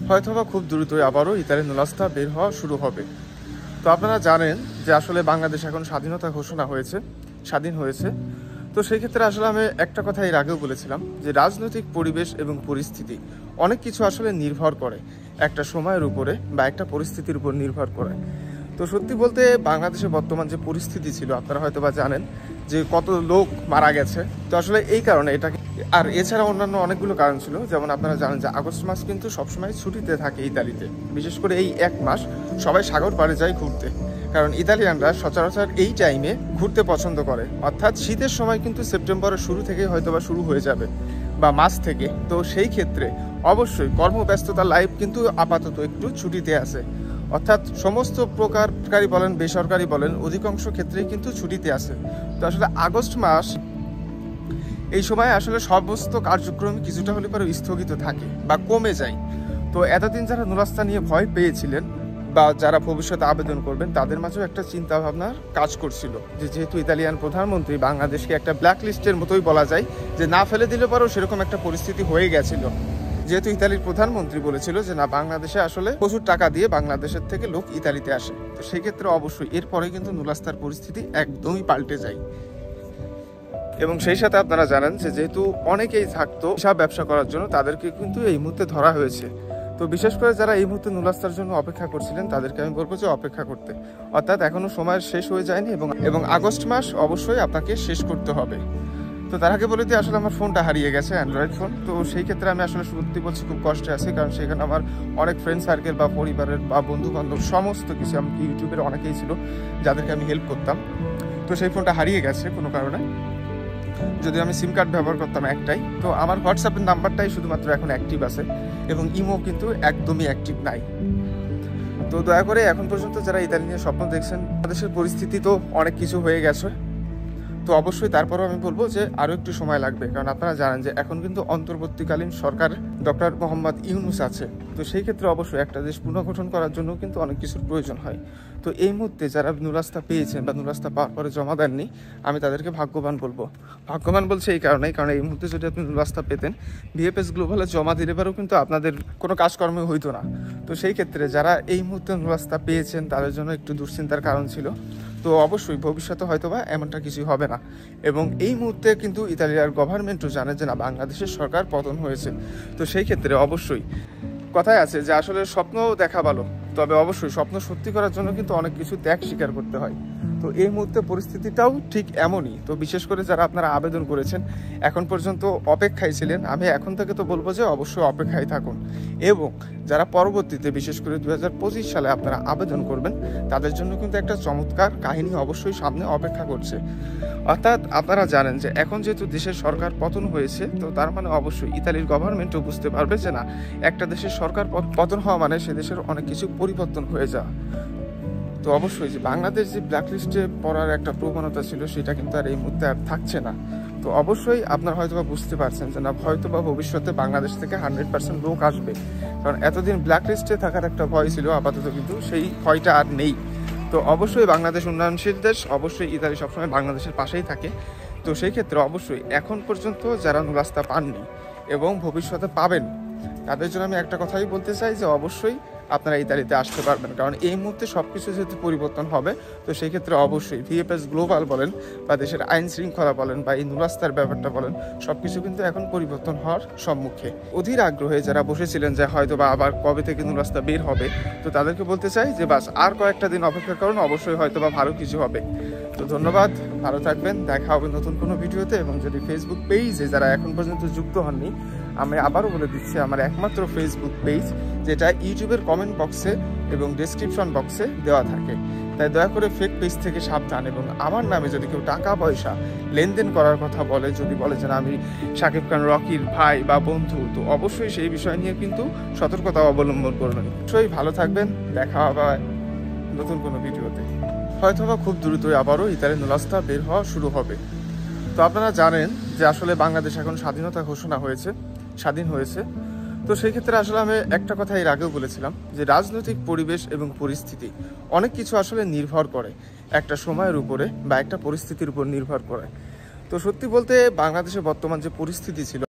হয়তোবা খুব দ্রুতই আবারও ইতালির নুলাস্তা বের হওয়া শুরু হবে। তো আপনারা জানেন যে আসলে বাংলাদেশ এখন স্বাধীনতা ঘোষণা হয়েছে, স্বাধীন হয়েছে। তো সেই ক্ষেত্রে আসলে আমি একটা কথা এর আগেও বলেছিলাম যে রাজনৈতিক পরিবেশ এবং পরিস্থিতি অনেক কিছু আসলে নির্ভর করে একটা সময়ের উপরে বা একটা পরিস্থিতির উপর নির্ভর করে। তো সত্যি বলতে বাংলাদেশে বর্তমান যে পরিস্থিতি ছিল আপনারা হয়তো বা জানেন যে কত লোক মারা গেছে। তো আসলে এই কারণে এটাকে, আর এছাড়া অন্যান্য অনেকগুলো কারণ ছিল, যেমন আপনারা জানেন যে আগস্ট মাস কিন্তু সবসময় ছুটিতে থাকে ইতালিতে। বিশেষ করে এই এক মাস সবাই সাগর পাড়ে যায় ঘুরতে, কারণ ইতালিয়ানরা সচরাচর এই টাইমে ঘুরতে পছন্দ করে। অর্থাৎ শীতের সময় কিন্তু সেপ্টেম্বরের শুরু থেকে হয়তোবা শুরু হয়ে যাবে বা মাস থেকে। তো সেই ক্ষেত্রে অবশ্যই কর্মব্যস্ততার লাইফ কিন্তু আপাতত একটু ছুটিতে আছে। অর্থাৎ সমস্ত প্রকারকারী বলেন বেসরকারি বলেন অধিকাংশ ক্ষেত্রেই কিন্তু ছুটিতে আছে। তো আসলে আগস্ট মাস এই সময় আসলে সমস্ত কার্যক্রম কিছুটা হলে পরে স্থগিত থাকে বা কমে যায়। তো এতদিন যারা নুলাস্তা নিয়ে ভয় পেয়েছিলেন বা যারা ভবিষ্যতে আবেদন করবেন তাদের মাঝেও একটা চিন্তা ভাবনার কাজ করছিল যে যেহেতু ইতালিয়ান প্রধানমন্ত্রী বাংলাদেশকে একটা ব্ল্যাক লিস্টের মতোই বলা যায়, যে না ফেলে দিলে পরেও সেরকম একটা পরিস্থিতি হয়ে গেছিল। যেহেতু ইতালির প্রধানমন্ত্রী বলেছিল যে না, বাংলাদেশে আসলে প্রচুর টাকা দিয়ে বাংলাদেশের থেকে লোক ইতালিতে আসে। তো সেই ক্ষেত্রে অবশ্যই এরপরে কিন্তু নুলাস্তার পরিস্থিতি একদমই পাল্টে যায়। এবং সেই সাথে আপনারা জানেন যে যেহেতু অনেকেই থাকতো হিসাব ব্যবসা করার জন্য, তাদেরকে কিন্তু এই মুহূর্তে ধরা হয়েছে। তো বিশেষ করে যারা এই মুহূর্তে নুলাস্তার জন্য অপেক্ষা করছিলেন তাদেরকে আমি বলবো যে অপেক্ষা করতে, অর্থাৎ এখনো সময় শেষ হয়ে যায়নি এবং আগস্ট মাস অবশ্যই আপনাকে শেষ করতে হবে। তো তার আগে বলে দিয়ে আসলে আমার ফোনটা হারিয়ে গেছে, অ্যান্ড্রয়েড ফোন। তো সেই ক্ষেত্রে আমি আসলে সত্যি বলছি খুব কষ্টে আছি, কারণ সেখানে আমার অনেক ফ্রেন্ড সার্কেল বা পরিবারের বা বন্ধু বান্ধব সমস্ত কিছু, এমনকি ইউটিউবের অনেকেই ছিল যাদেরকে আমি হেল্প করতাম। তো সেই ফোনটা হারিয়ে গেছে কোনো কারণে, যদিও আমি সিম কার্ড ব্যবহার করতাম একটাই। তো আমার হোয়াটসঅ্যাপের নাম্বারটাই শুধুমাত্র এখন অ্যাক্টিভ আছে এবং ইমো কিন্তু একদমই অ্যাক্টিভ নাই। তো দয়া করে এখন পর্যন্ত যারা ইতালি নিয়ে স্বপ্ন দেখছেন, দেশের পরিস্থিতি তো অনেক কিছু হয়ে গেছে। তো অবশ্যই তারপরেও আমি বলবো যে আরও একটু সময় লাগবে, কারণ আপনারা জানেন যে এখন কিন্তু অন্তর্বর্তীকালীন সরকার ডক্টর মোহাম্মদ ইউনূস আছে। তো সেই ক্ষেত্রে অবশ্যই একটা দেশ পুনর্গঠন করার জন্য কিন্তু অনেক কিছুর প্রয়োজন হয়। তো এই মুহূর্তে যারা নুলাস্তা পেয়েছেন বা নুলাস্তা পাওয়ার পরে জমা দেননি, আমি তাদেরকে ভাগ্যবান বলবো। ভাগ্যবান বলছে এই কারণেই, কারণ এই মুহূর্তে যদি আপনি নুলাস্তা পেতেন ভিএফএস গ্লোবালে জমা দিলে পারেও কিন্তু আপনাদের কোনো কাজকর্ম হইতো না। তো সেই ক্ষেত্রে যারা এই মুহূর্তে নুলাস্তা পেয়েছেন তাদের জন্য একটু দুশ্চিন্তার কারণ ছিল। তো অবশ্যই ভবিষ্যতে হয়তোবা এমনটা কিছুই হবে না। এবং এই মুহূর্তে কিন্তু ইতালিয়ার গভর্নমেন্টও জানে যে না, বাংলাদেশের সরকার পতন হয়েছে। তো সেই ক্ষেত্রে অবশ্যই কথায় আছে যে আসলে স্বপ্ন দেখা ভালো, তবে অবশ্যই স্বপ্ন সত্যি করার জন্য কিন্তু অনেক কিছু ত্যাগ স্বীকার করতে হয়। তো এই মুহূর্তে পরিস্থিতিটাও ঠিক এমনই। তো বিশেষ করে যারা আপনারা আবেদন করেছেন, এখন পর্যন্ত অপেক্ষায় ছিলেন, আমি এখন থেকে তো বলবো যে অবশ্যই অপেক্ষায় থাকুন। এবং যারা পরবর্তীতে বিশেষ করে 2025 সালে আপনারা আবেদন করবেন, তাদের জন্য কিন্তু একটা চমৎকার কাহিনী অবশ্যই সামনে অপেক্ষা করছে। অর্থাৎ আপনারা জানেন যে এখন যেহেতু দেশের সরকার পতন হয়েছে, তো তার মানে অবশ্যই ইতালির গভর্নমেন্টও বুঝতে পারবে যে না, একটা দেশের সরকার পতন হওয়া মানে সে দেশের অনেক কিছু পরিবর্তন হয়ে যাওয়া। তো অবশ্যই যে বাংলাদেশ যে ব্ল্যাকলিস্টে পড়ার একটা প্রবণতা ছিল, সেটা কিন্তু আর এই মুহূর্তে আর থাকছে না। তো অবশ্যই আপনারা হয়তোবা বুঝতে পারছেন যে না, হয়তোবা ভবিষ্যতে বাংলাদেশ থেকে 100% লোক আসবে, কারণ এতদিন ব্ল্যাকলিস্টে থাকার একটা ভয় ছিল, আপাতত কিন্তু সেই ভয়টা আর নেই। তো অবশ্যই বাংলাদেশ উন্নয়নশীল দেশ, অবশ্যই ইতালি সবসময় বাংলাদেশের পাশেই থাকে। তো সেই ক্ষেত্রে অবশ্যই এখন পর্যন্ত যারা নুলাস্তা পাননি এবং ভবিষ্যতে পাবেন, তাদের জন্য আমি একটা কথাই বলতে চাই যে অবশ্যই আপনারা ইতালিতে আসতে পারবেন, কারণ এই মুহূর্তে সব কিছু যেহেতু পরিবর্তন হবে। তো সেই ক্ষেত্রে অবশ্যই ভিএফএস গ্লোবাল বলেন বা দেশের আইন শৃঙ্খলা বলেন বা এই নুলাস্তার ব্যাপারটা বলেন, সব কিছু কিন্তু এখন পরিবর্তন হওয়ার সম্মুখে। অধীর আগ্রহে যারা বসেছিলেন যে হয়তো বা আবার কবে থেকে নুলাস্তা বের হবে, তো তাদেরকে বলতে চাই যে বাস আর কয়েকটা দিন অপেক্ষা করুন, অবশ্যই হয়তো বা ভালো কিছু হবে। তো ধন্যবাদ, ভালো থাকবেন, দেখা হবে নতুন কোনো ভিডিওতে। এবং যদি ফেসবুক পেজে যারা এখন পর্যন্ত যুক্ত হননি, আমি আবারও বলে দিচ্ছি আমার একমাত্র ফেসবুক পেজ, যেটা ইউটিউবের কমেন্ট বক্সে এবং ডেসক্রিপশন বক্সে দেওয়া থাকে। তাই দয়া করে ফেক পেজ থেকে সাবধান। এবং আমার নামে যদি কেউ টাকা পয়সা লেনদেন করার কথা বলে, যদি বলে যে আমি শাকিব খান রকির ভাই বা বন্ধু, তো অবশ্যই সেই বিষয় নিয়ে কিন্তু সতর্কতা অবলম্বন করবেন। অবশ্যই ভালো থাকবেন, দেখা হবে নতুন কোনো ভিডিওতে। হয়তোবা খুব দ্রুতই আবারও ইতালির নুলাস্তা বের হওয়া শুরু হবে। তো আপনারা জানেন যে আসলে বাংলাদেশ এখন স্বাধীনতা ঘোষণা হয়েছে, স্বাধীন হয়েছে। তো সেই ক্ষেত্রে আসলে আমি একটা কথা এর আগেও বলেছিলাম যে রাজনৈতিক পরিবেশ এবং পরিস্থিতি অনেক কিছু আসলে নির্ভর করে একটা সময়ের উপরে বা একটা পরিস্থিতির উপর নির্ভর করে। তো সত্যি বলতে বাংলাদেশে বর্তমান যে পরিস্থিতি ছিল